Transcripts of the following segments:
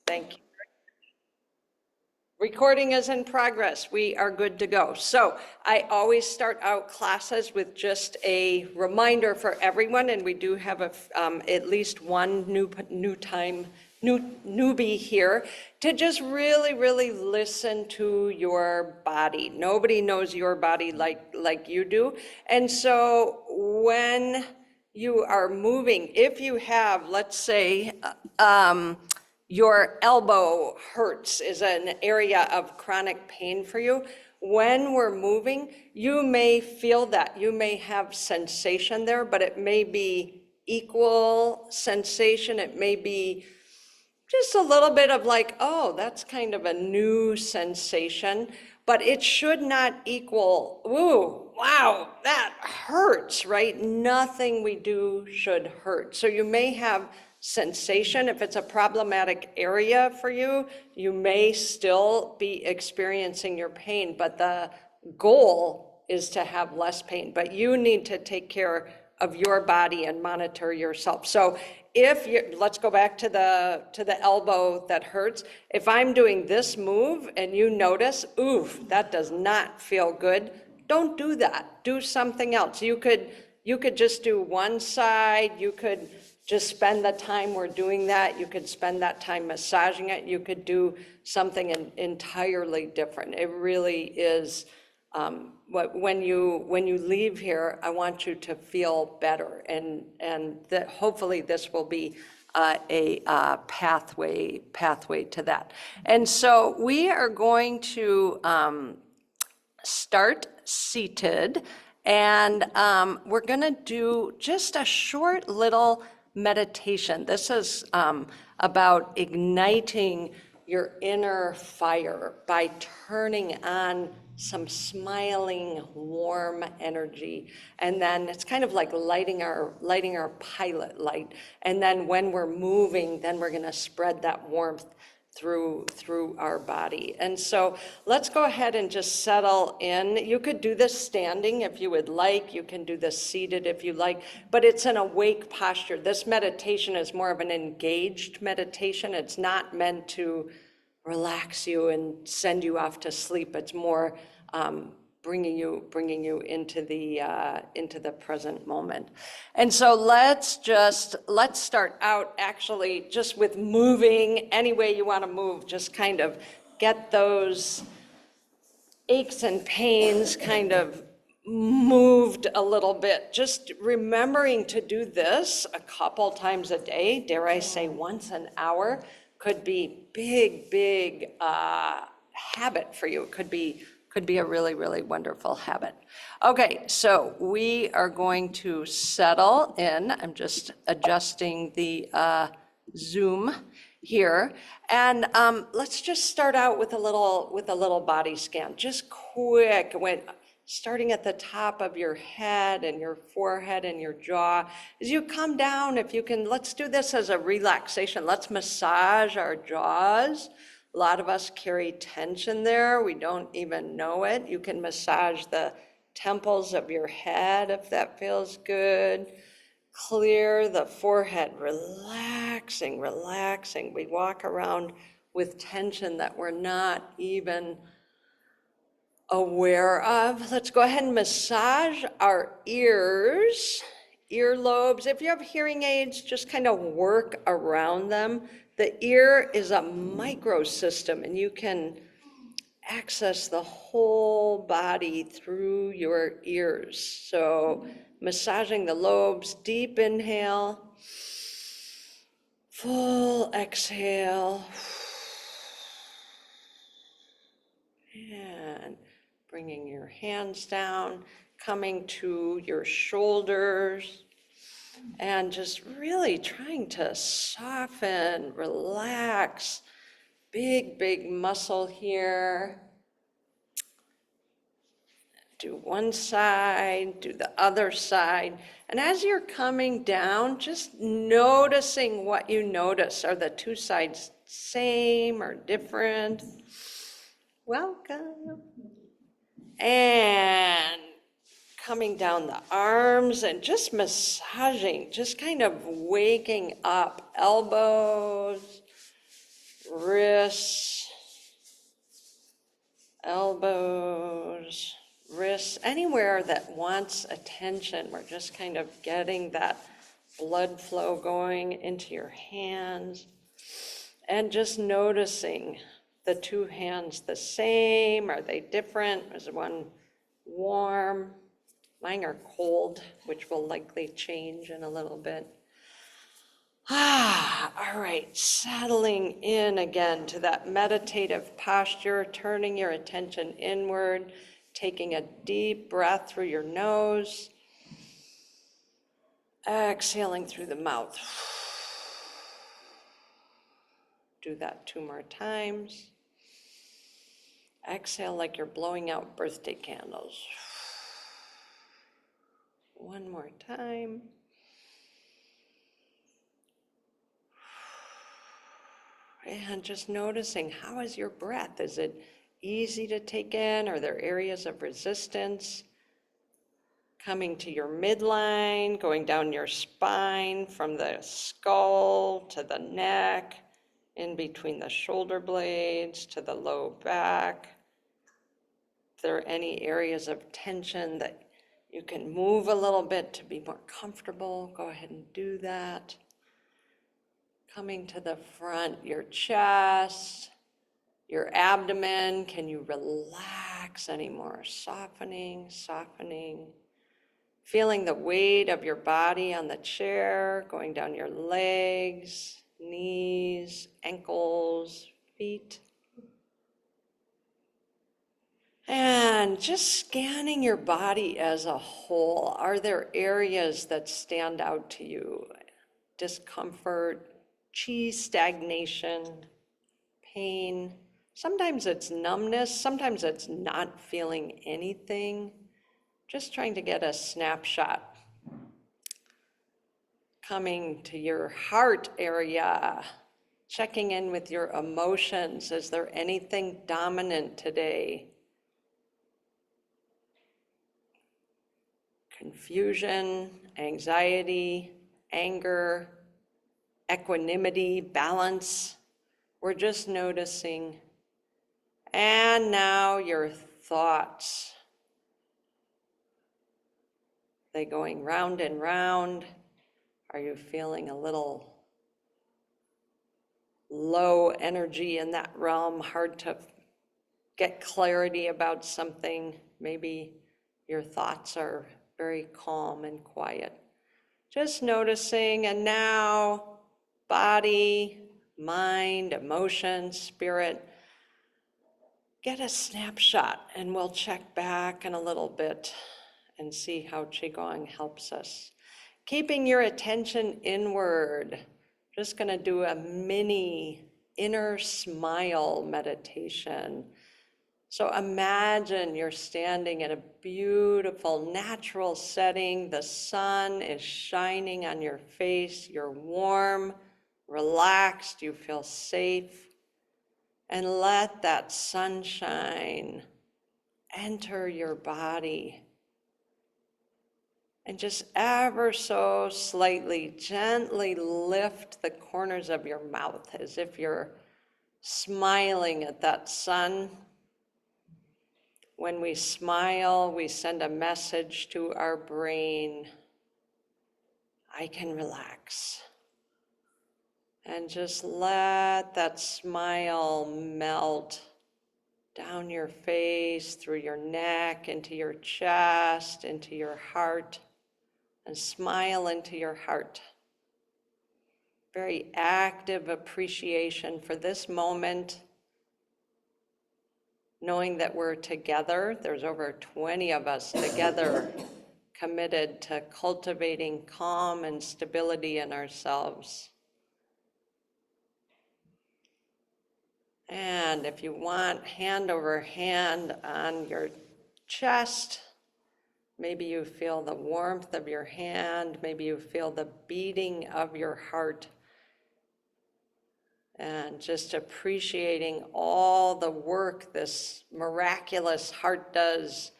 Thank you. Recording is in progress. We are good to go. So I always start out classes with just a reminder for everyone, and we do have at least one newbie here to just really, really listen to your body. Nobody knows your body like you do. And so when you are moving, if you have, let's say, your elbow hurts, is an area of chronic pain for you, when we're moving, you may feel that. You may have sensation there, but it may be equal sensation. It may be just a little bit of like, oh, that's kind of a new sensation, but it should not equal, ooh, wow, that hurts, right? Nothing we do should hurt. So you may have sensation. If it's a problematic area for you, you may still be experiencing your pain, but the goal is to have less pain. But you need to take care of your body and monitor yourself. So if you, let's go back to the elbow that hurts. If I'm doing this move and you notice, oof, that does not feel good, don't do that. Do something else. You could just do one side. You could just spend the time we're doing that. You could spend that time massaging it. You could do something entirely different. It really is, when you leave here, I want you to feel better, and that hopefully this will be a pathway to that. And so we are going to start seated, and we're going to do just a short little meditation. This is about igniting your inner fire by turning on some smiling, warm energy. And then it's kind of like lighting our pilot light. And then when we're moving, then we're going to spread that warmth through our body. And so let's go ahead and just settle in. You could do this standing if you would like. You can do this seated if you like, but it's an awake posture. This meditation is more of an engaged meditation. It's not meant to relax you and send you off to sleep. It's more bringing you into the present moment. And so let's start out actually just with moving any way you want to move. Just kind of get those aches and pains kind of moved a little bit. Just remembering to do this a couple times a day, dare I say once an hour, could be big habit for you. It could be a really, really wonderful habit. Okay, so we are going to settle in. I'm just adjusting the Zoom here. And let's just start out with a little body scan, just quick, starting at the top of your head and your forehead and your jaw. As you come down, if you can, let's do this as a relaxation. Let's massage our jaws. A lot of us carry tension there. We don't even know it. You can massage the temples of your head if that feels good. Clear the forehead, relaxing. We walk around with tension that we're not even aware of. Let's go ahead and massage our ears, earlobes. If you have hearing aids, just kind of work around them. The ear is a microsystem, and you can access the whole body through your ears. So massaging the lobes, deep inhale, full exhale, and bringing your hands down, coming to your shoulders, and just really trying to soften, relax. Big muscle here. Do one side, do the other side. And as you're coming down, just noticing what you notice. Are the two sides same or different? Welcome. And coming down the arms and just massaging, just kind of waking up elbows, wrists, elbows, wrists, anywhere that wants attention. We're just kind of getting that blood flow going into your hands and just noticing the two hands the same? Are they different? Is one warm? Mine are cold, which will likely change in a little bit. All right, settling in again to that meditative posture, turning your attention inward, taking a deep breath through your nose, exhaling through the mouth. Do that 2 more times. Exhale like you're blowing out birthday candles. 1 more time. And just noticing, how is your breath? Is it easy to take in? Are there areas of resistance? Coming to your midline, going down your spine from the skull to the neck, in between the shoulder blades to the low back. If there are any areas of tension that you can move a little bit to be more comfortable, go ahead and do that. Coming to the front, your chest, your abdomen, can you relax anymore? Softening, softening. Feeling the weight of your body on the chair, going down your legs, knees, ankles, feet. And just scanning your body as a whole. Are there areas that stand out to you? Discomfort, chi stagnation, pain. Sometimes it's numbness, sometimes it's not feeling anything. Just trying to get a snapshot. Coming to your heart area, checking in with your emotions. Is there anything dominant today? Confusion, anxiety, anger, equanimity, balance. We're just noticing. And now your thoughts. Are they going round and round? Are you feeling a little low energy in that realm? Hard to get clarity about something? Maybe your thoughts are very calm and quiet. Just noticing, and now body, mind, emotion, spirit. Get a snapshot, and we'll check back in a little bit and see how Qigong helps us. Keeping your attention inward. Just going to do a mini inner smile meditation. So imagine you're standing in a beautiful natural setting. The sun is shining on your face. You're warm, relaxed, you feel safe. And let that sunshine enter your body. And just ever so slightly, gently lift the corners of your mouth as if you're smiling at that sun. When we smile, we send a message to our brain, I can relax. And just let that smile melt down your face, through your neck, into your chest, into your heart. And smile into your heart. Very active appreciation for this moment, knowing that we're together. There's over 20 of us together, committed to cultivating calm and stability in ourselves. And if you want, hand over hand on your chest. Maybe you feel the warmth of your hand, maybe you feel the beating of your heart, and just appreciating all the work this miraculous heart does.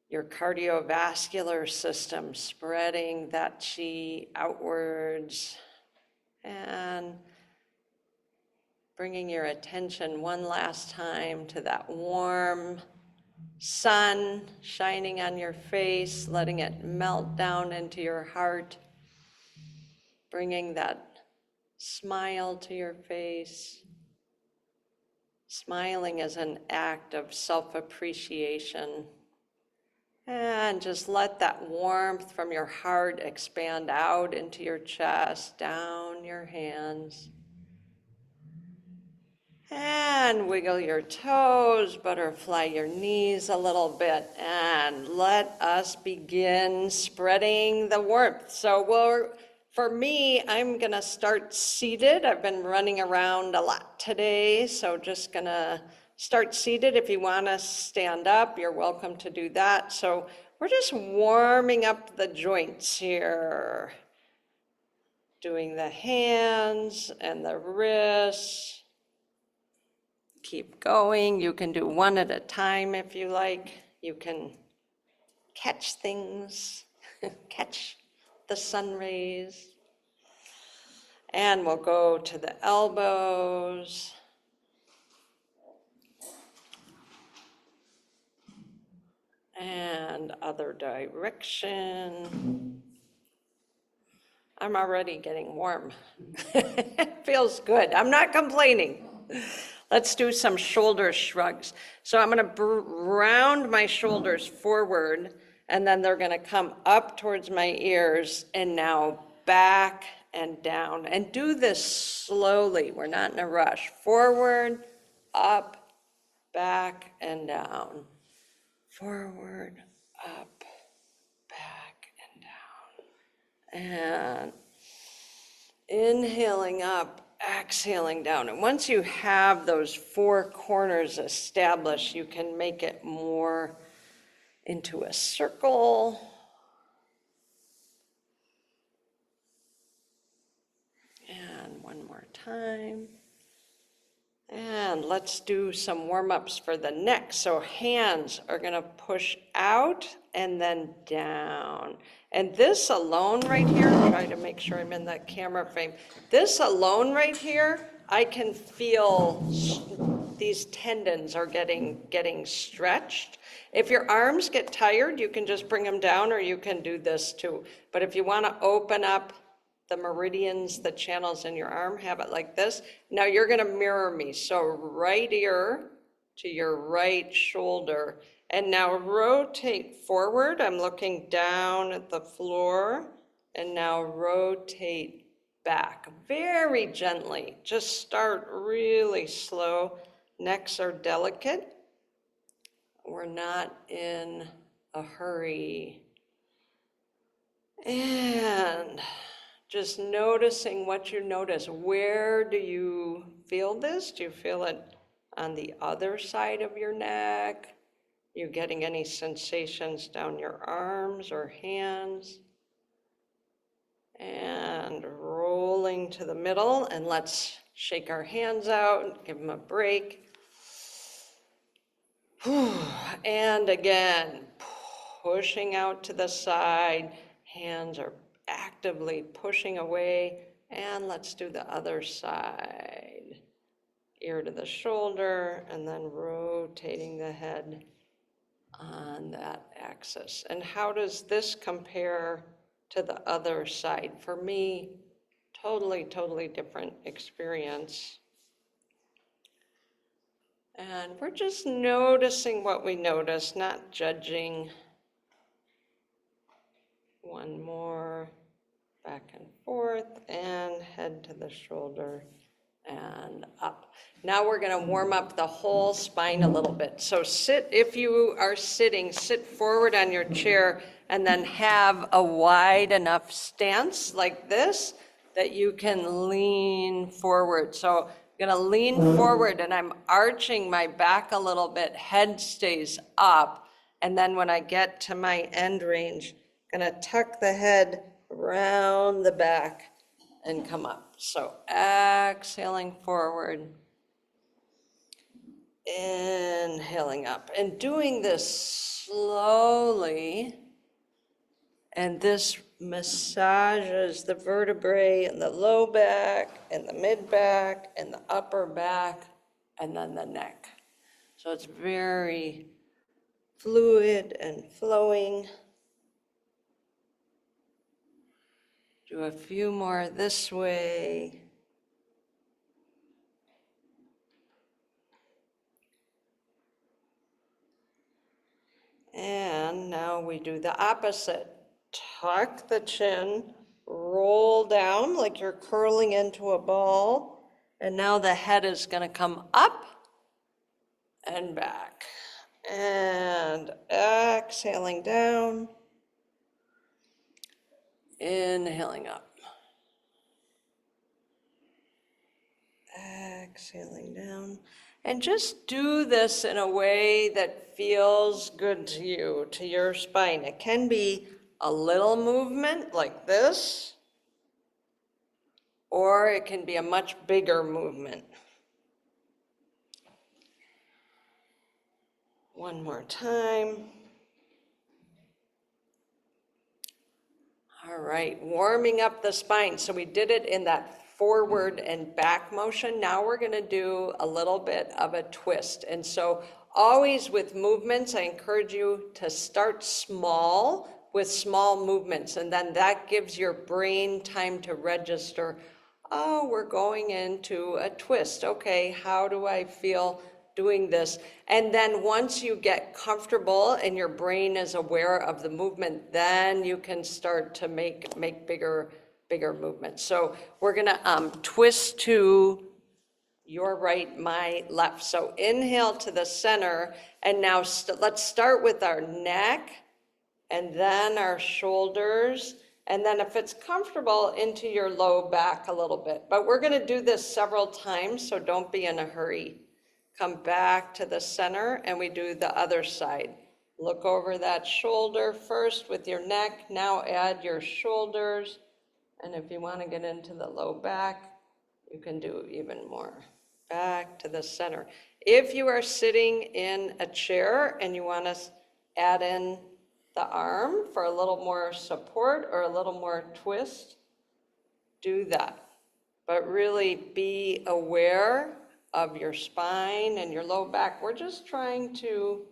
Your cardiovascular system, spreading that qi outwards, and Bringing your attention one last time to that warm sun shining on your face, letting it melt down into your heart, bringing that smile to your face. Smiling is an act of self-appreciation. And just let that warmth from your heart expand out into your chest, down your hands. And wiggle your toes, butterfly your knees a little bit, and let us begin spreading the warmth. So for me, I'm gonna start seated. I've been running around a lot today, so just gonna start seated. If you wanna stand up, you're welcome to do that. So we're just warming up the joints here, doing the hands and the wrists. Keep going. You can do one at a time if you like. You can catch things, catch the sun rays. And we'll go to the elbows. And other direction. I'm already getting warm. It feels good. I'm not complaining. Let's do some shoulder shrugs. So I'm gonna round my shoulders forward, and then they're gonna come up towards my ears, and now back and down. And do this slowly, we're not in a rush. Forward, up, back, and down. Forward, up, back, and down. And inhaling up, exhaling down. And once you have those four corners established, you can make it more into a circle. And one more time. And let's do some warm-ups for the neck. So hands are gonna push out and then down. And this alone right here, try to make sure I'm in that camera frame. This alone right here, I can feel these tendons are getting stretched. If your arms get tired, you can just bring them down, or you can do this too. But if you wanna open up the meridians, the channels in your arm, have it like this. Now you're gonna mirror me. So right ear to your right shoulder. And now rotate forward. I'm looking down at the floor. And now rotate back very gently. Just start really slow. Necks are delicate. We're not in a hurry. And just noticing what you notice. Where do you feel this? Do you feel it on the other side of your neck? You getting any sensations down your arms or hands? And rolling to the middle, and let's shake our hands out and give them a break. And again, pushing out to the side. Hands are actively pushing away, and let's do the other side. Ear to the shoulder, and then rotating the head on that axis. And how does this compare to the other side? For me, totally different experience. And we're just noticing what we notice, not judging. One more, back and forth, and head to the shoulder and up. Now we're gonna warm up the whole spine a little bit. So sit, if you are sitting, sit forward on your chair, and then have a wide enough stance like this that you can lean forward. So I'm gonna lean forward, and I'm arching my back a little bit, head stays up, and then when I get to my end range, gonna tuck the head around the back and come up. So exhaling forward, inhaling up, and doing this slowly. And this massages the vertebrae in the low back and the mid back and the upper back and then the neck. So it's very fluid and flowing. Do a few more this way. And now we do the opposite. Tuck the chin, roll down like you're curling into a ball. And now the head is going to come up and back. And exhaling down. Inhaling up. Exhaling down. And just do this in a way that feels good to you, to your spine. It can be a little movement like this, or it can be a much bigger movement. One more time. All right, warming up the spine. So we did it in that forward and back motion. Now we're going to do a little bit of a twist. And so always with movements, I encourage you to start small with small movements. And then that gives your brain time to register, oh, we're going into a twist. Okay, how do I feel doing this? And then once you get comfortable and your brain is aware of the movement, then you can start to make bigger movements. So we're gonna twist to your right, my left. So inhale to the center, and now let's start with our neck, and then our shoulders, and then if it's comfortable, into your low back a little bit. But we're gonna do this several times, so don't be in a hurry. Come back to the center, and we do the other side. Look over that shoulder first with your neck, now add your shoulders, and if you want to get into the low back, you can do even more. Back to the center. If you are sitting in a chair and you want to add in the arm for a little more support or a little more twist, do that. But really be aware of your spine and your low back. We're just trying to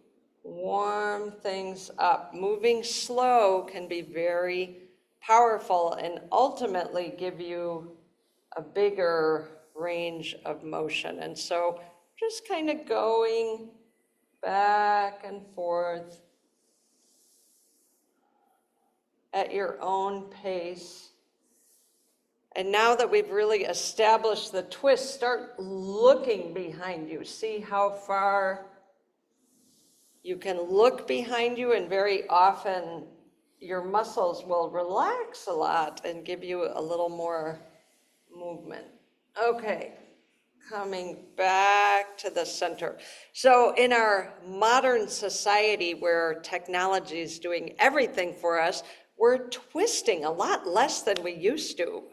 warm things up. Moving slow can be very powerful and ultimately give you a bigger range of motion. And so just kind of going back and forth at your own pace. And now that we've really established the twist, start looking behind you. See how far you can look behind you, and very often your muscles will relax a lot and give you a little more movement. Okay, coming back to the center. So in our modern society where technology is doing everything for us, we're twisting a lot less than we used to.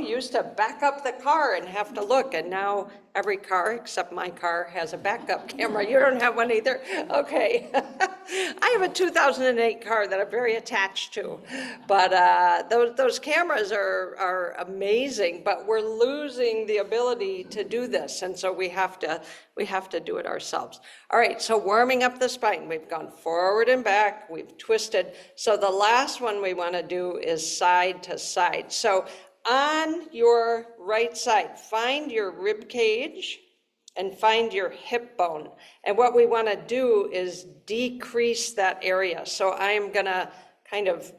Used to back up the car and have to look, and now every car except my car has a backup camera. You don't have one either? Okay. I have a 2008 car that I'm very attached to, but those cameras are amazing, but we're losing the ability to do this, and so we have to do it ourselves. All right, so warming up the spine. We've gone forward and back, we've twisted. So the last one we want to do is side to side. So on your right side, find your rib cage and find your hip bone. And what we want to do is decrease that area. So I'm going to kind of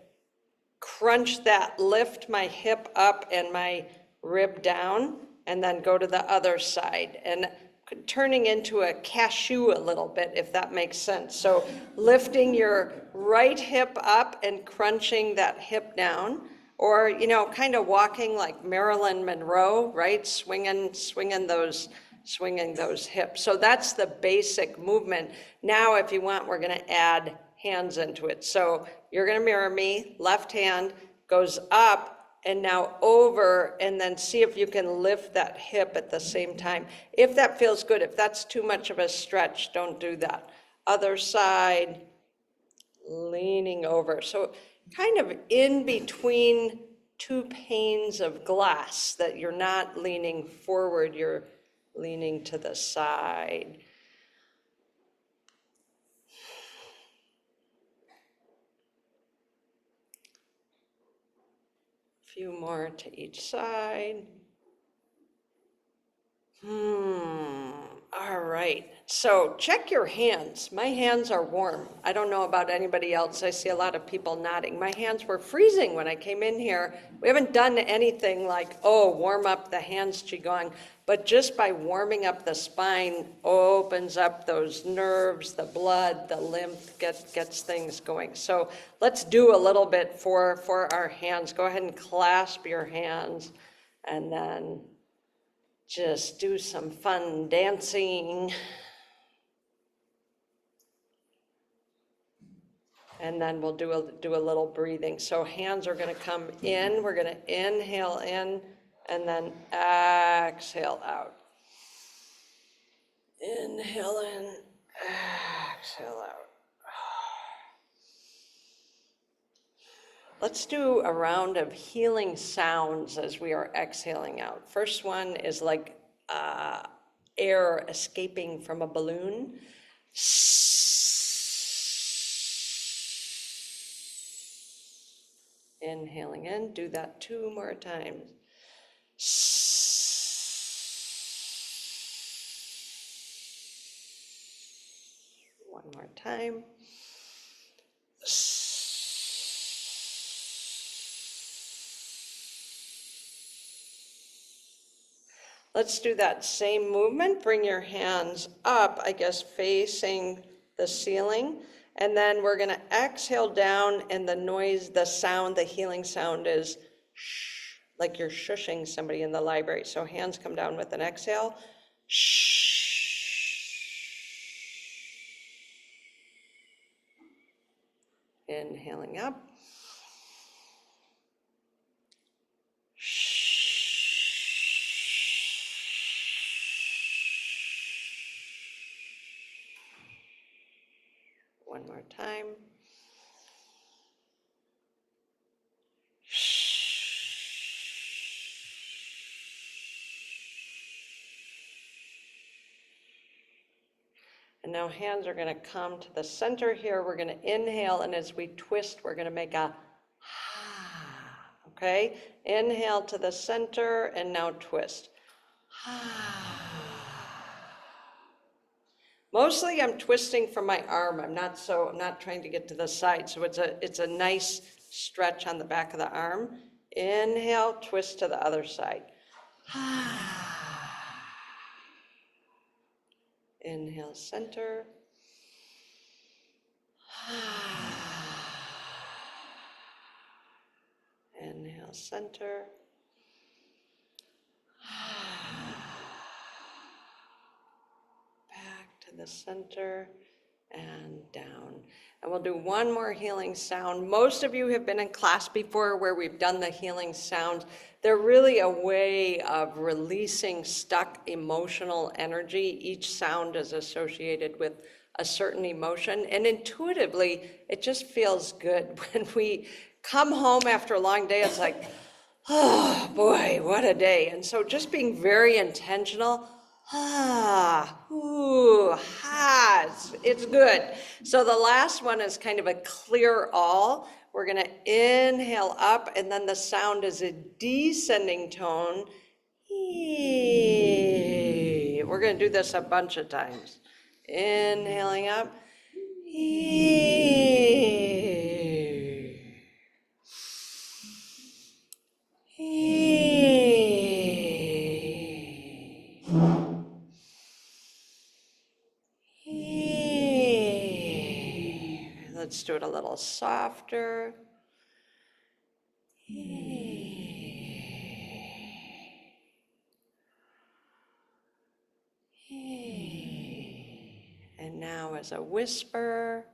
crunch that, lift my hip up and my rib down, and then go to the other side. And turning into a cashew a little bit, if that makes sense. So lifting your right hip up and crunching that hip down, or, kind of walking like Marilyn Monroe, right? Swinging those hips. So that's the basic movement. Now, if you want, we're going to add hands into it. So you're going to mirror me. Left hand goes up and now over, and then see if you can lift that hip at the same time. If that feels good. If that's too much of a stretch, don't do that. Other side, leaning over. So kind of in between two panes of glass, that you're not leaning forward, you're leaning to the side. A few more to each side. All right. So check your hands. My hands are warm. I don't know about anybody else. I see a lot of people nodding. My hands were freezing when I came in here. We haven't done anything like, oh, warm up the hands Qigong, but just by warming up the spine opens up those nerves, the blood, the lymph, gets things going. So let's do a little bit for our hands. Go ahead and clasp your hands, and then just do some fun dancing. And then we'll do a little breathing. So hands are gonna come in, we're gonna inhale in, and then exhale out. Inhale in, exhale out. Let's do a round of healing sounds as we are exhaling out. First one is like air escaping from a balloon. Inhaling in, do that 2 more times. One more time. Let's do that same movement. Bring your hands up, I guess, facing the ceiling. And then we're gonna exhale down, and the noise, the sound, the healing sound is shh, like you're shushing somebody in the library. So hands come down with an exhale. Shh. Inhaling up. One more time. And now hands are gonna come to the center here. We're gonna inhale, and as we twist, we're gonna make a okay? Inhale to the center, and now twist. Mostly I'm twisting from my arm. I'm not trying to get to the side. So it's a nice stretch on the back of the arm. Inhale, twist to the other side. Inhale, center. Inhale, center. Back to the center and down. And we'll do one more healing sound. Most of you have been in class before where we've done the healing sounds. They're really a way of releasing stuck emotional energy. Each sound is associated with a certain emotion, and intuitively, it just feels good. When we come home after a long day, it's like, oh boy, what a day. And so just being very intentional, it's good. So the last one is kind of a clear all. We're gonna inhale up, and then the sound is a descending tone. We're gonna do this a bunch of times. Inhaling up. Let's do it a little softer. And now as a whisper.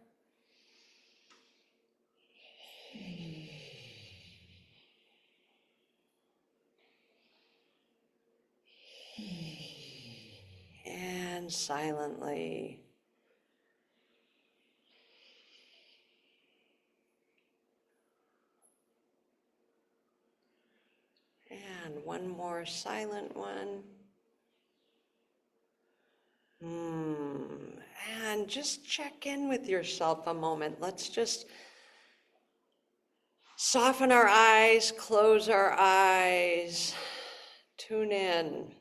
And silently. one more silent one. And just check in with yourself a moment. Let's just soften our eyes, close our eyes, tune in.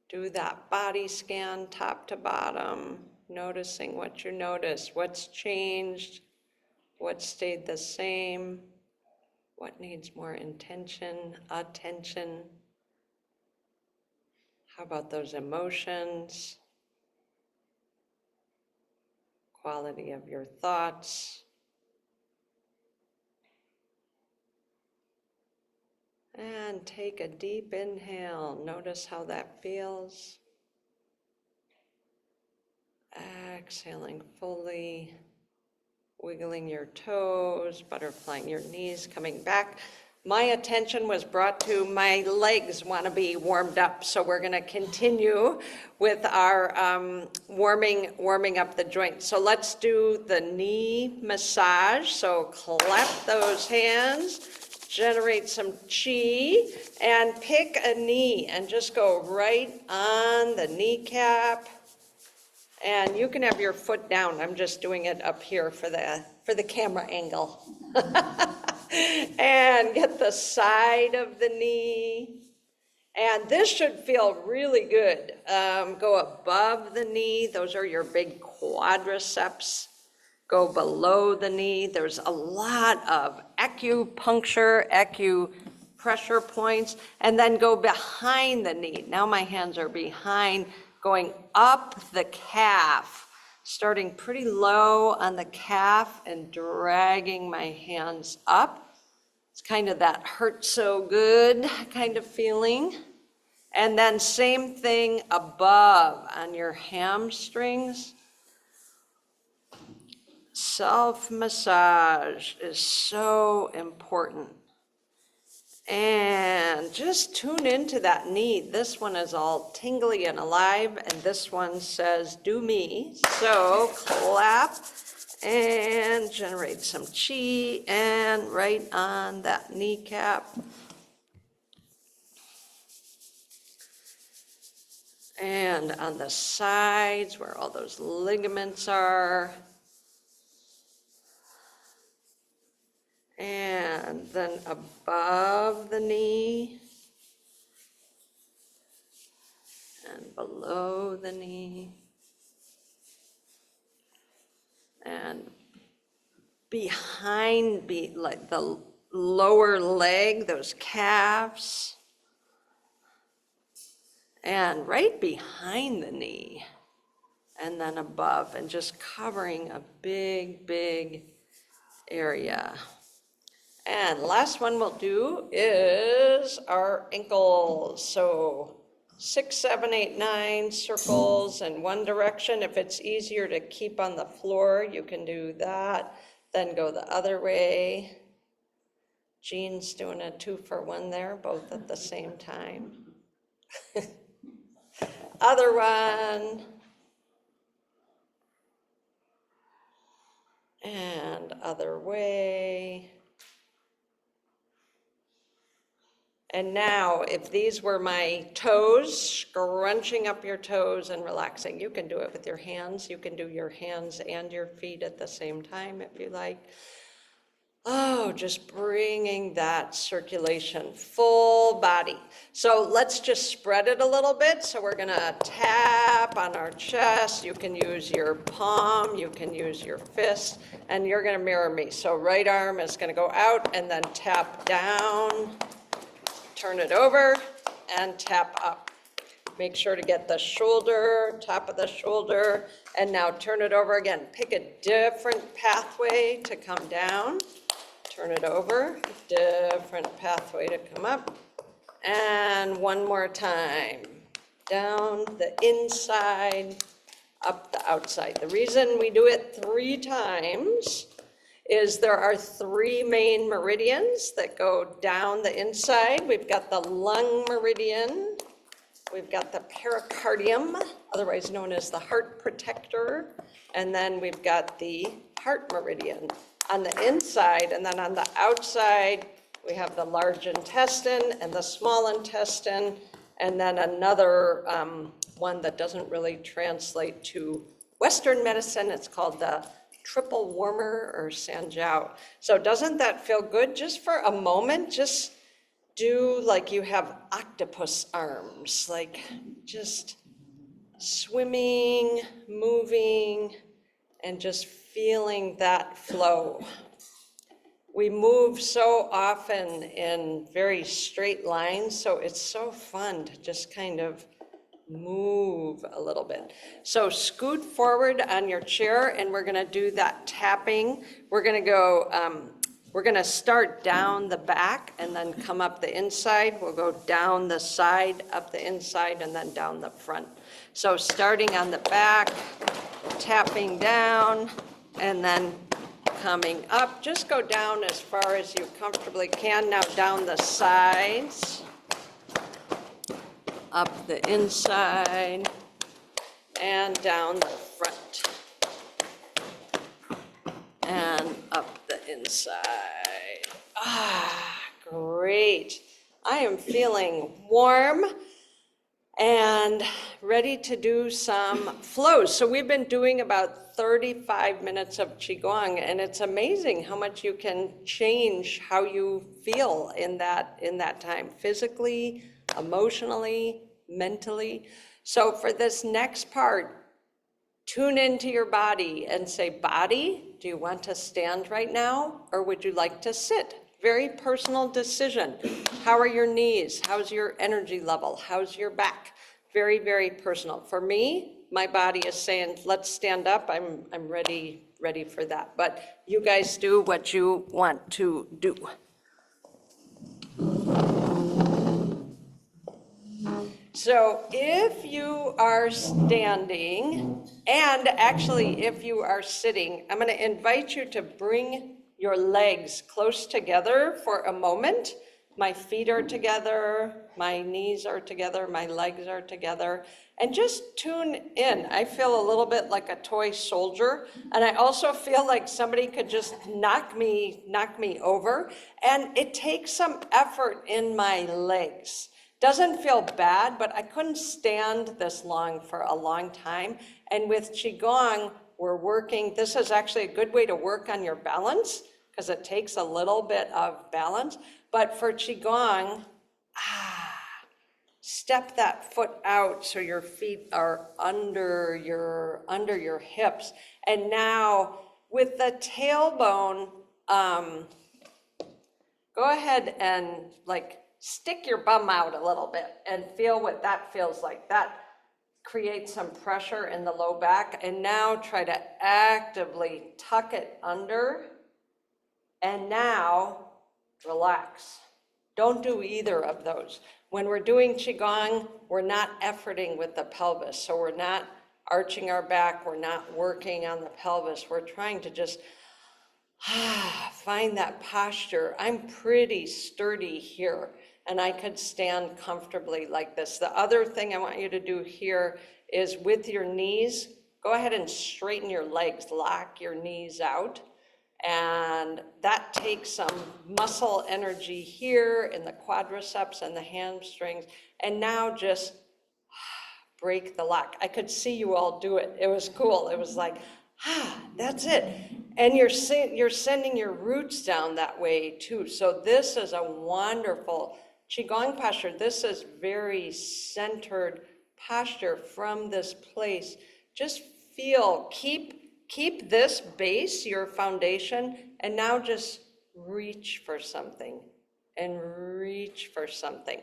Do that body scan top to bottom, noticing what you notice, what's changed, what stayed the same, what needs more intention, attention. How about those emotions? Quality of your thoughts. And take a deep inhale. Notice how that feels. Exhaling fully, wiggling your toes, butterflying your knees, coming back. My attention was brought to my legs want to be warmed up, so we're going to continue with our warming up the joints. So let's do the knee massage. So clap those hands, generate some chi, and pick a knee and just go right on the kneecap. And you can have your foot down. I'm just doing it up here for the camera angle. And get the side of the knee. And this should feel really good. Go above the knee. Those are your big quadriceps. Go below the knee. There's a lot of acupuncture, acupressure points. And then go behind the knee. Now my hands are behind, going up the calf, starting pretty low on the calf and dragging my hands up. It's kind of that hurt so good kind of feeling. And then same thing above on your hamstrings. Self-massage is so important. And just tune into that knee. This one is all tingly and alive, and this one says, do me. So clap and generate some chi, and right on that kneecap. And on the sides where all those ligaments are. And then above the knee and below the knee and behind, like the lower leg, those calves, and right behind the knee, and then above, and just covering a big, big area. And last one we'll do is our ankles. So 6, 7, 8, 9 circles in one direction. If it's easier to keep on the floor, you can do that. Then go the other way. Jean's doing a 2-for-1 there, both at the same time. Other one. And other way. And now, if these were my toes, scrunching up your toes and relaxing, you can do it with your hands. You can do your hands and your feet at the same time if you like. Oh, just bringing that circulation, full body. So let's just spread it a little bit. So we're gonna tap on our chest. You can use your palm, you can use your fist, and you're gonna mirror me. So right arm is gonna go out and then tap down. Turn it over and tap up. Make sure to get the shoulder, top of the shoulder, and now turn it over again. Pick a different pathway to come down. Turn it over, different pathway to come up. And one more time. Down the inside, up the outside. The reason we do it 3 times is there are 3 main meridians that go down the inside. We've got the lung meridian, we've got the pericardium, otherwise known as the heart protector, and then we've got the heart meridian on the inside, and then on the outside, We have the large intestine and the small intestine, and then another one that doesn't really translate to Western medicine. It's called the triple warmer or Sanjiao. So doesn't that feel good? Just for a moment, just do like you have octopus arms, like just swimming, moving, and just feeling that flow. We move so often in very straight lines, so it's so fun to just kind of move a little bit. So scoot forward on your chair, and we're gonna do that tapping. We're gonna start down the back and then come up the inside. We'll go down the side, up the inside, and then down the front. So starting on the back, tapping down, and then coming up. Just go down as far as you comfortably can. Now down the sides, up the inside, and down the front, and up the inside. Ah, great. I am feeling warm and ready to do some flows. So we've been doing about 35 minutes of Qigong, and it's amazing how much you can change how you feel in that time, physically, emotionally, mentally. So for this next part, tune into your body and say, body, do you want to stand right now, or would you like to sit? Very personal decision. How are your knees? How's your energy level? How's your back? Very, very personal. For me, my body is saying, let's stand up. I'm ready for that. But you guys do what you want to do. So if you are standing, and actually if you are sitting, I'm going to invite you to bring your legs close together for a moment. My feet are together, my knees are together, my legs are together, and just tune in. I feel a little bit like a toy soldier, and I also feel like somebody could just knock me over, and it takes some effort in my legs. Doesn't feel bad, but I couldn't stand this long for a long time. And with Qigong, we're working, this is actually a good way to work on your balance because it takes a little bit of balance. But for Qigong, step that foot out so your feet are under your hips. And now with the tailbone, go ahead and like stick your bum out a little bit and feel what that feels like. That creates some pressure in the low back. And now try to actively tuck it under. And now relax. Don't do either of those. When we're doing Qigong, we're not efforting with the pelvis. So we're not arching our back. We're not working on the pelvis. We're trying to just find that posture. I'm pretty sturdy here, and I could stand comfortably like this. The other thing I want you to do here is with your knees, go ahead and straighten your legs, lock your knees out. And that takes some muscle energy here in the quadriceps and the hamstrings. And now just break the lock. I could see you all do it. It was cool. It was like, that's it. And you're sending your roots down that way too. So this is a wonderful Qigong posture. This is very centered posture from this place. Just feel, keep this base, your foundation, and now just reach for something and reach for something.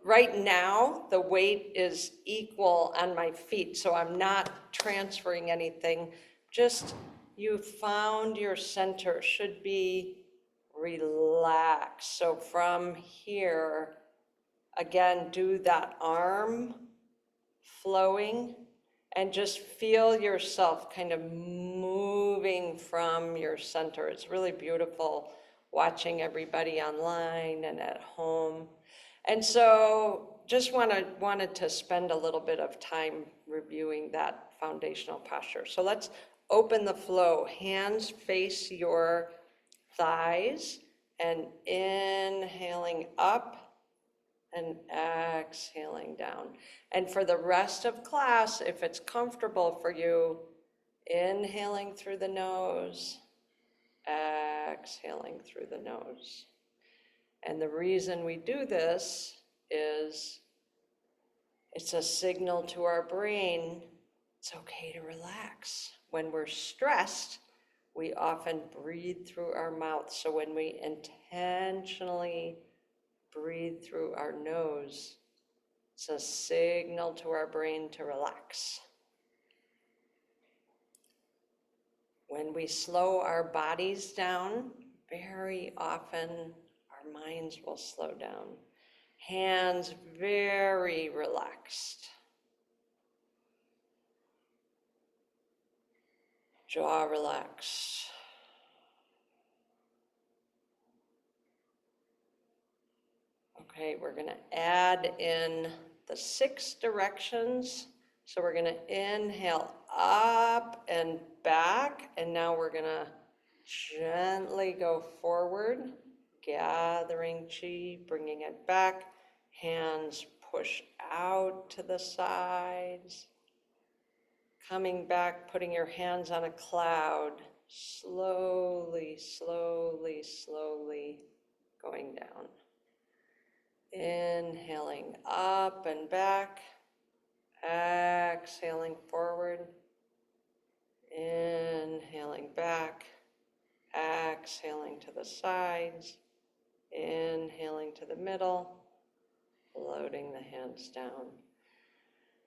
Right now, the weight is equal on my feet, so I'm not transferring anything. Just you found your center, should be relaxed. So from here, again, do that arm flowing and just feel yourself kind of moving from your center. It's really beautiful watching everybody online and at home. And so just wanted to spend a little bit of time reviewing that foundational posture. So let's open the flow. Hands face your thighs and inhaling up and exhaling down. And for the rest of class, if it's comfortable for you, inhaling through the nose, exhaling through the nose. And the reason we do this is it's a signal to our brain, it's okay to relax. When we're stressed, we often breathe through our mouth. So when we intentionally breathe through our nose, it's a signal to our brain to relax. When we slow our bodies down, very often our minds will slow down. Hands very relaxed. Jaw relaxed. Okay, we're going to add in the 6 directions. So we're going to inhale up and back, and now we're going to gently go forward, gathering chi, bringing it back. Hands push out to the sides. Coming back, putting your hands on a cloud, slowly, slowly, slowly going down. Inhaling up and back, exhaling forward, inhaling back, exhaling to the sides, inhaling to the middle, loading the hands down.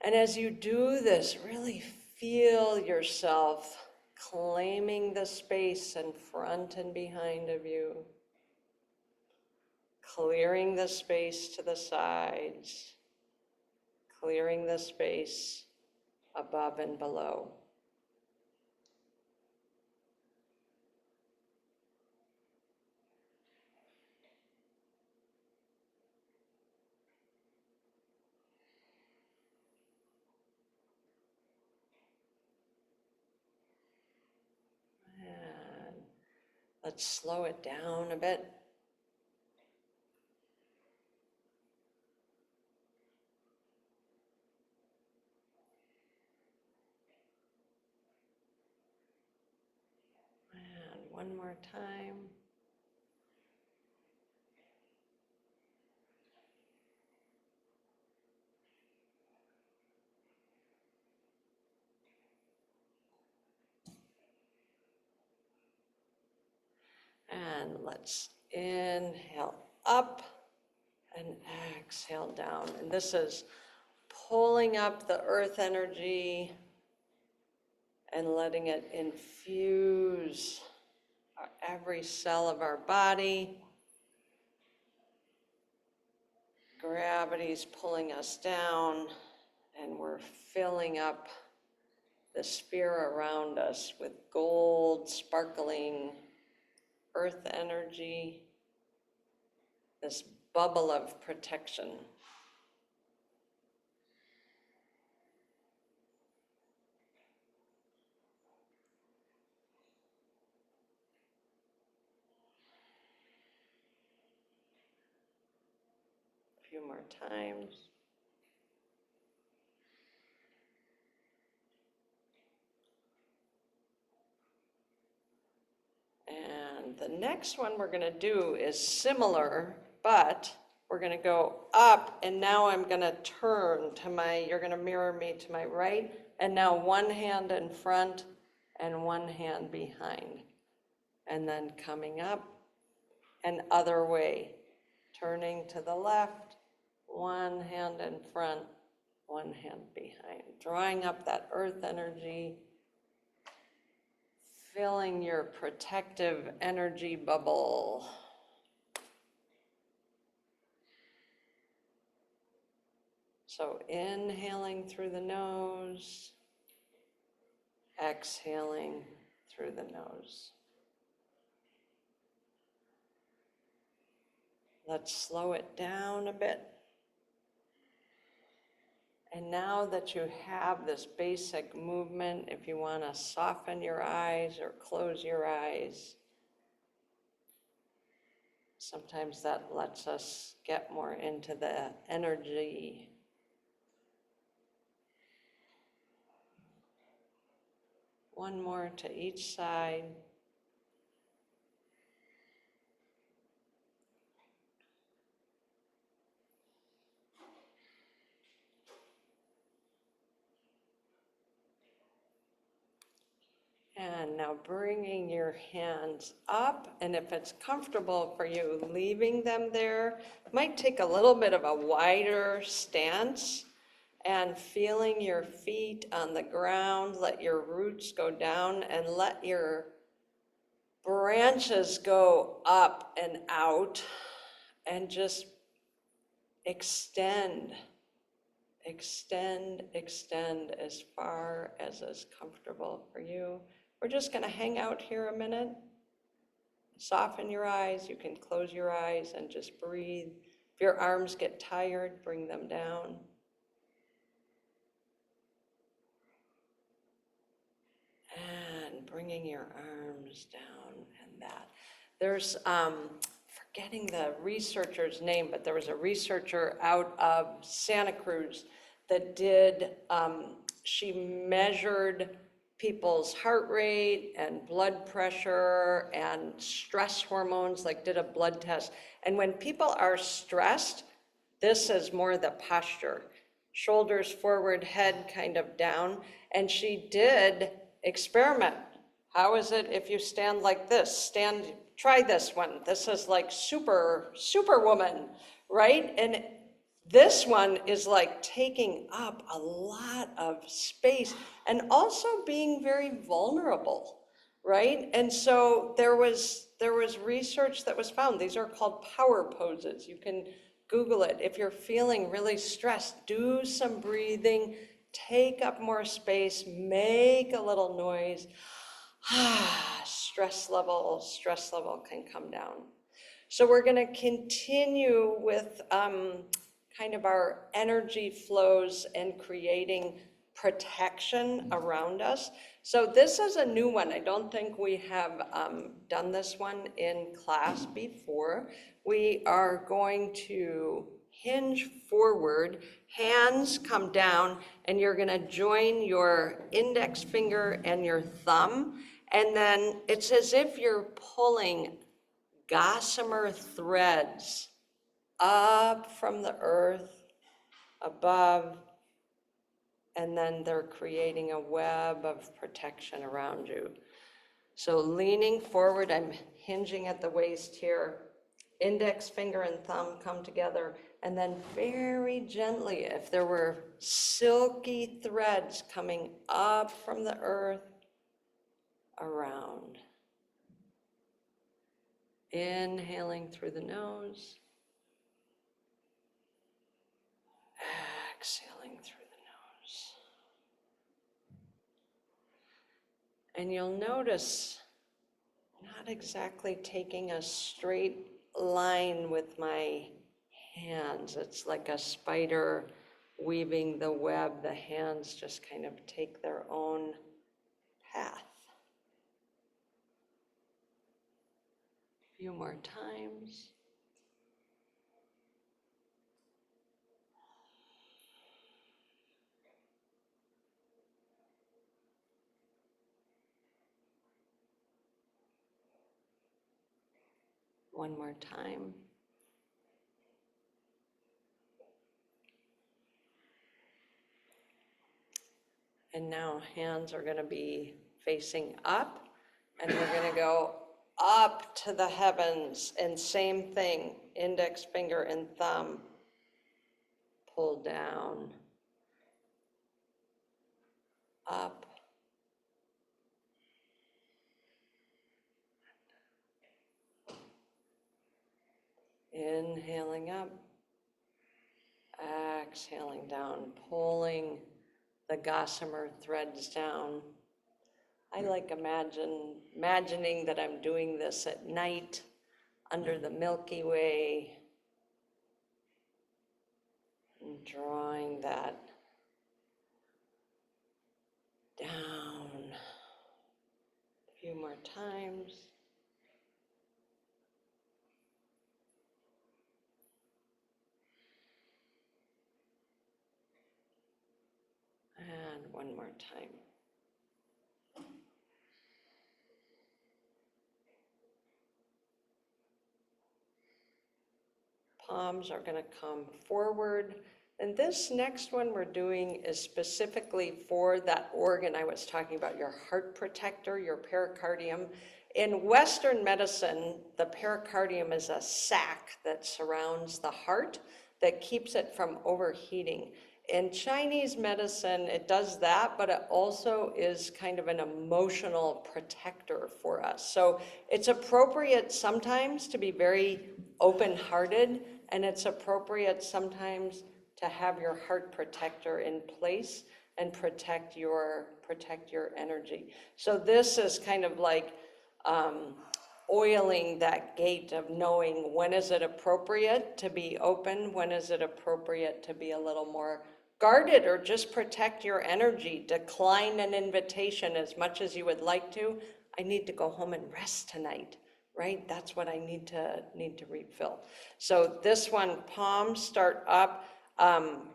And as you do this, really feel yourself claiming the space in front and behind of you, clearing the space to the sides, clearing the space above and below. And let's slow it down a bit. And one more time. And let's inhale up and exhale down. And this is pulling up the earth energy and letting it infuse every cell of our body. Gravity's pulling us down, and we're filling up the sphere around us with gold, sparkling earth energy, this bubble of protection. A few more times. And the next one we're going to do is similar, but we're going to go up, and now I'm going to turn to you're going to mirror me to my right, and now one hand in front and one hand behind. And then coming up and other way, turning to the left, one hand in front, one hand behind, drawing up that earth energy, filling your protective energy bubble. So inhaling through the nose, exhaling through the nose. Let's slow it down a bit. And now that you have this basic movement, if you want to soften your eyes or close your eyes, Sometimes that lets us get more into the energy. One more to each side. And now bringing your hands up, and if it's comfortable for you, leaving them there. Might take a little bit of a wider stance, and feeling your feet on the ground. Let your roots go down and let your branches go up and out, and just extend, extend, extend as far as is comfortable for you. We're just going to hang out here a minute. Soften your eyes. You can close your eyes and just breathe. If your arms get tired, bring them down. And bringing your arms down, and that. There's, forgetting the researcher's name, but there was a researcher out of Santa Cruz that did, she measured people's heart rate and blood pressure and stress hormones, like did a blood test. And when people are stressed, this is more the posture. Shoulders forward, head kind of down. And she did experiment. How is it if you stand like this? Try this one. This is like superwoman, right? And this one is like taking up a lot of space and also being very vulnerable, right? And so there was research that was found. These are called power poses. You can Google it. If you're feeling really stressed, do some breathing, take up more space, make a little noise. Stress level can come down. So we're going to continue with kind of our energy flows and creating protection around us. So this is a new one. I don't think we have done this one in class before. We are going to hinge forward, hands come down, and you're going to join your index finger and your thumb. And then it's as if you're pulling gossamer threads up from the earth above, and then they're creating a web of protection around you. So leaning forward, I'm hinging at the waist here, index finger and thumb come together, and then very gently, if there were silky threads coming up from the earth, around. Inhaling through the nose, exhaling through the nose. And you'll notice not exactly taking a straight line with my hands. It's like a spider weaving the web. The hands just kind of take their own path. A few more times. One more time. And now hands are going to be facing up, and we're going to go up to the heavens, and same thing, index finger and thumb, pull down, up, inhaling up, exhaling down, pulling the gossamer threads down. I like imagining that I'm doing this at night under the Milky Way, and drawing that down. A few more times. one more time. Palms are going to come forward. And this next one we're doing is specifically for that organ I was talking about, your heart protector, your pericardium. In Western medicine, the pericardium is a sac that surrounds the heart that keeps it from overheating. In Chinese medicine, it does that, but it also is kind of an emotional protector for us. So it's appropriate sometimes to be very open-hearted, and it's appropriate sometimes to have your heart protector in place and protect your energy. So this is kind of like oiling that gate of knowing when is it appropriate to be open, when is it appropriate to be a little more guarded or just protect your energy, decline an invitation as much as you would like to. I need to go home and rest tonight, right? That's what I need to refill. So this one, palms start up.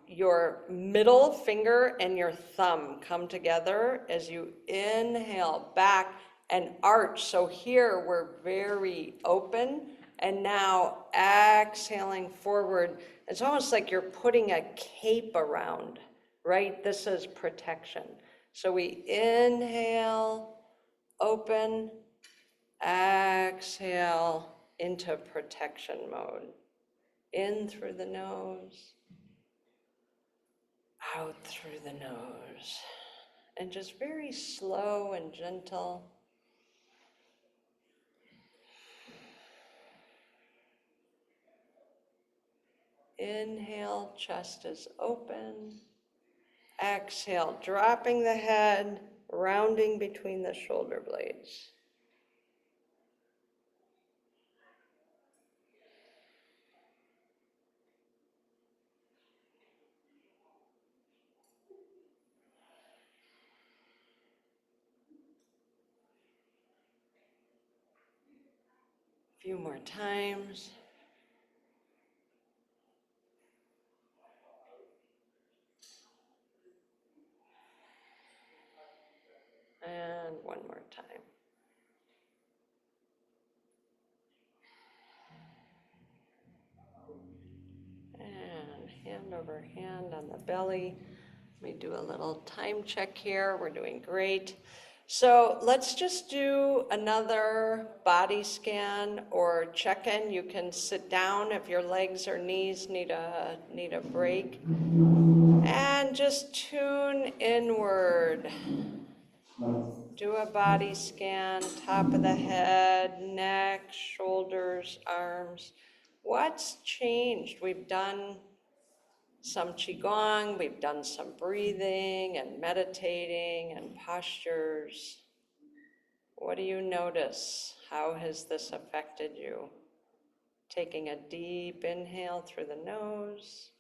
Your middle finger and your thumb come together as you inhale back and arch. So here we're very open, and now exhaling forward. It's almost like you're putting a cape around, right? This is protection. So we inhale, open, exhale into protection mode. In through the nose, out through the nose. And just very slow and gentle. Inhale, chest is open. Exhale, dropping the head, rounding between the shoulder blades. A few more times. And one more time. And hand over hand on the belly. Let me do a little time check here. We're doing great. So let's just do another body scan or check-in. You can sit down if your legs or knees need a break. And just tune inward. Do a body scan, top of the head, neck, shoulders, arms. What's changed? We've done some Qigong, we've done some breathing and meditating and postures. What do you notice? How has this affected you? Taking a deep inhale through the nose.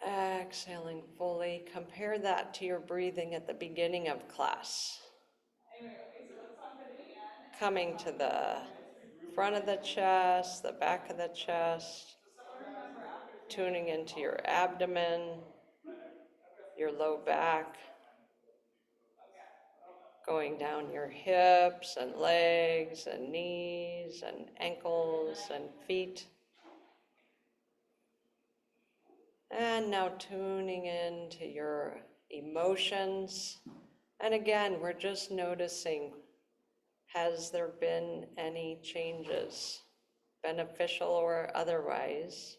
Exhaling fully. Compare that to your breathing at the beginning of class. Coming to the front of the chest, the back of the chest, tuning into your abdomen, your low back, going down your hips and legs and knees and ankles and feet. And now tuning into your emotions. And again, we're just noticing, has there been any changes, beneficial or otherwise?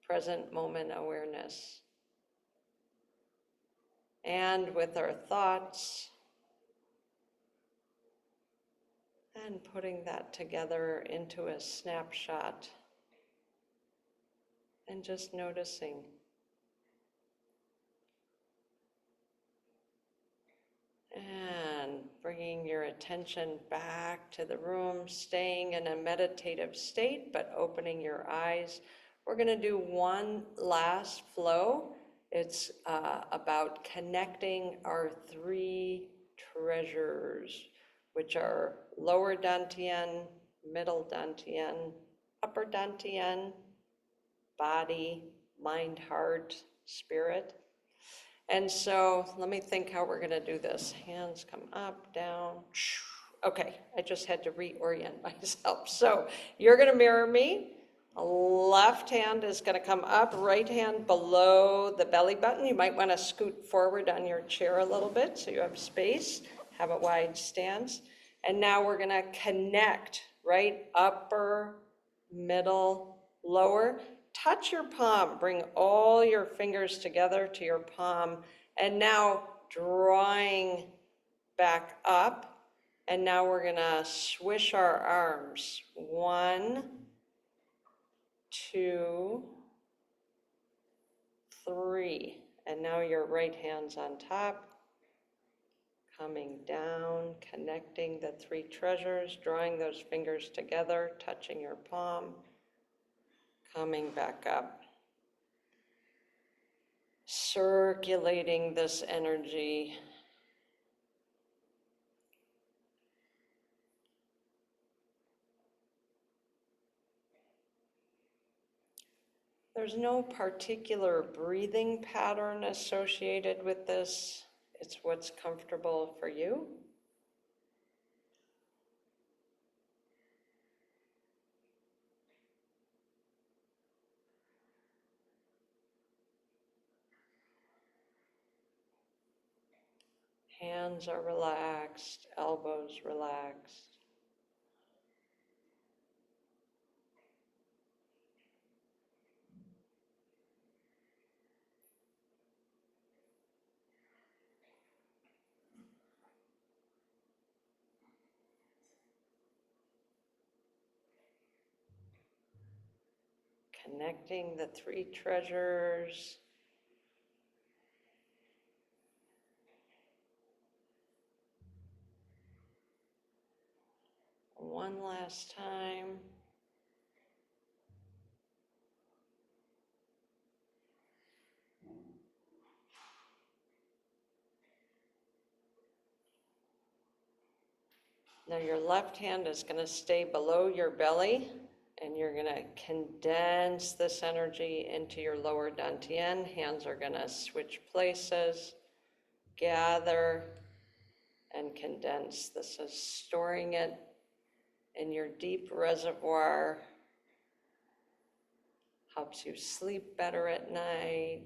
Present moment awareness. And with our thoughts, and putting that together into a snapshot, and just noticing. And bringing your attention back to the room, staying in a meditative state, but opening your eyes. We're going to do one last flow. It's about connecting our three treasures, which are lower dantian, middle dantian, upper dantian, body, mind, heart, spirit. And so let me think how we're gonna do this. Hands come up, down. Okay, I just had to reorient myself. So you're gonna mirror me. Left hand is gonna come up, right hand below the belly button. You might wanna scoot forward on your chair a little bit so you have space, have a wide stance. And now we're gonna connect, right? Upper, middle, lower. Touch your palm, bring all your fingers together to your palm, and now drawing back up. And now we're gonna swish our arms. 1, 2, 3. And now your right hand's on top, coming down, connecting the 3 treasures, drawing those fingers together, touching your palm, coming back up. Circulating this energy. There's no particular breathing pattern associated with this. It's what's comfortable for you. Hands are relaxed, elbows relaxed. Connecting the 3 treasures. One last time. Now your left hand is going to stay below your belly, and you're going to condense this energy into your lower dantian. Hands are going to switch places, gather, and condense. This is storing it in your deep reservoir. Helps you sleep better at night,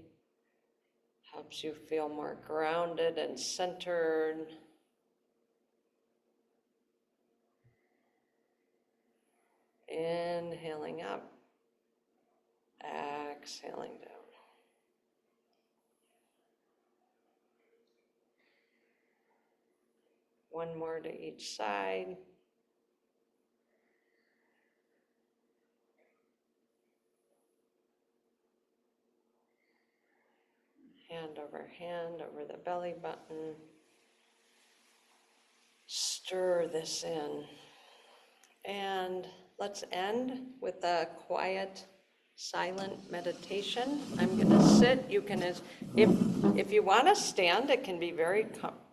helps you feel more grounded and centered. Inhaling up, exhaling down. One more to each side. Hand over the belly button. Stir this in. And let's end with a quiet, silent meditation. I'm going to sit. You can, if you want to stand, it can be very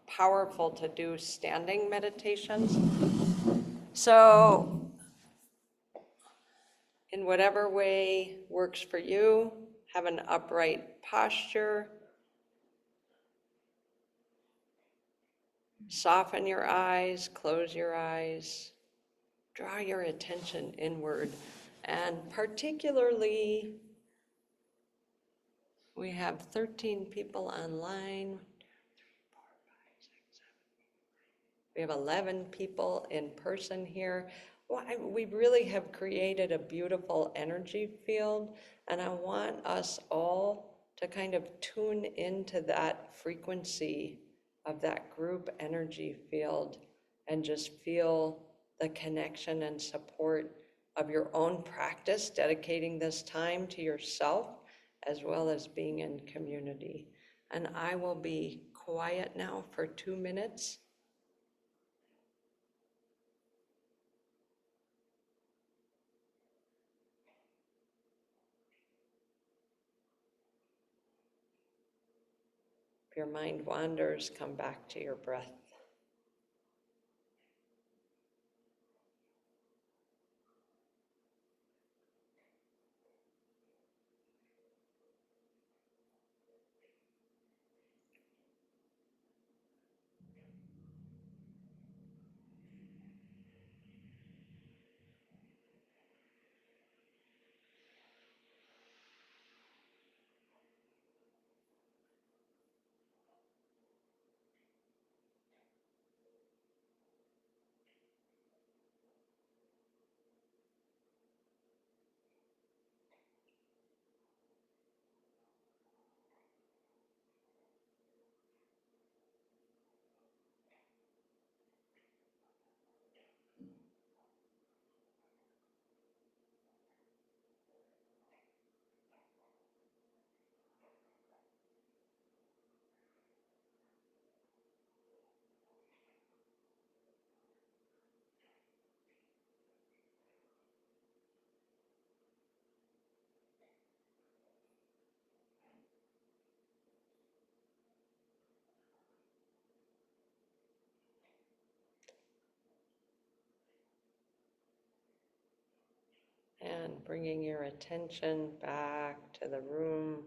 powerful to do standing meditations. So, in whatever way works for you, have an upright posture. Soften your eyes, close your eyes. Draw your attention inward, and particularly, we have 13 people online. We have 11 people in person here. Well, we really have created a beautiful energy field, and I want us all to kind of tune into that frequency of that group energy field and just feel the connection and support of your own practice, dedicating this time to yourself as well as being in community. And I will be quiet now for 2 minutes. If your mind wanders, come back to your breath. And bringing your attention back to the room.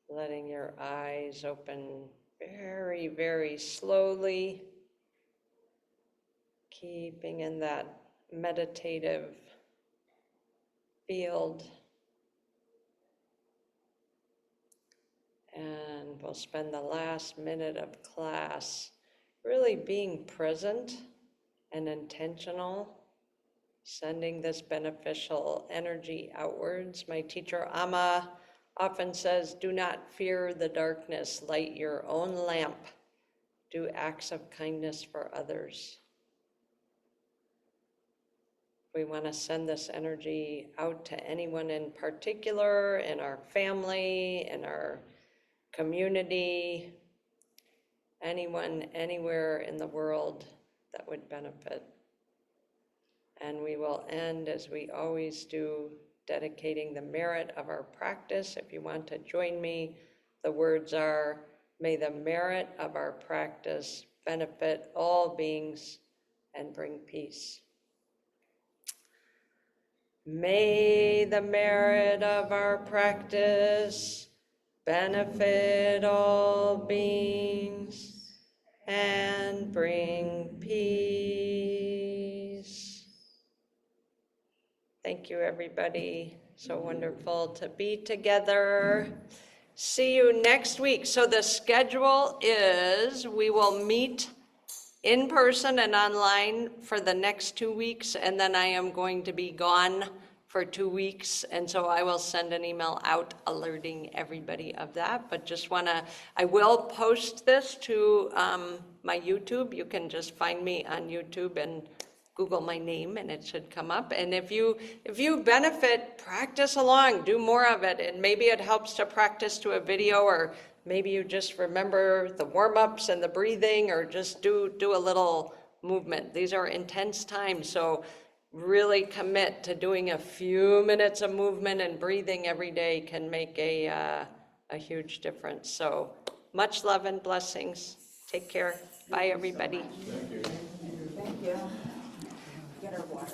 Letting your eyes open very, very slowly. Keeping in that meditative field. And we'll spend the last minute of class really being present and intentional, sending this beneficial energy outwards. My teacher Amma often says, do not fear the darkness, light your own lamp, do acts of kindness for others. We want to send this energy out to anyone in particular, in our family, in our community, anyone, anywhere in the world that would benefit. And we will end, as we always do, dedicating the merit of our practice. If you want to join me, the words are, may the merit of our practice benefit all beings and bring peace. May the merit of our practice benefit all beings and bring peace. Thank you, everybody. So wonderful to be together. See you next week. So the schedule is we will meet in person and online for the next 2 weeks, and then I am going to be gone for 2 weeks, and so I will send an email out alerting everybody of that. But just I will post this to my YouTube. You can just find me on YouTube and Google my name and it should come up. And if you benefit, practice along, do more of it. And maybe it helps to practice to a video, or maybe you just remember the warm-ups and the breathing, or just do a little movement. These are intense times, so really commit to doing a few minutes of movement and breathing every day can make a huge difference. So much love and blessings. Take care. Bye, everybody. Thank you. Thank you. Get our water.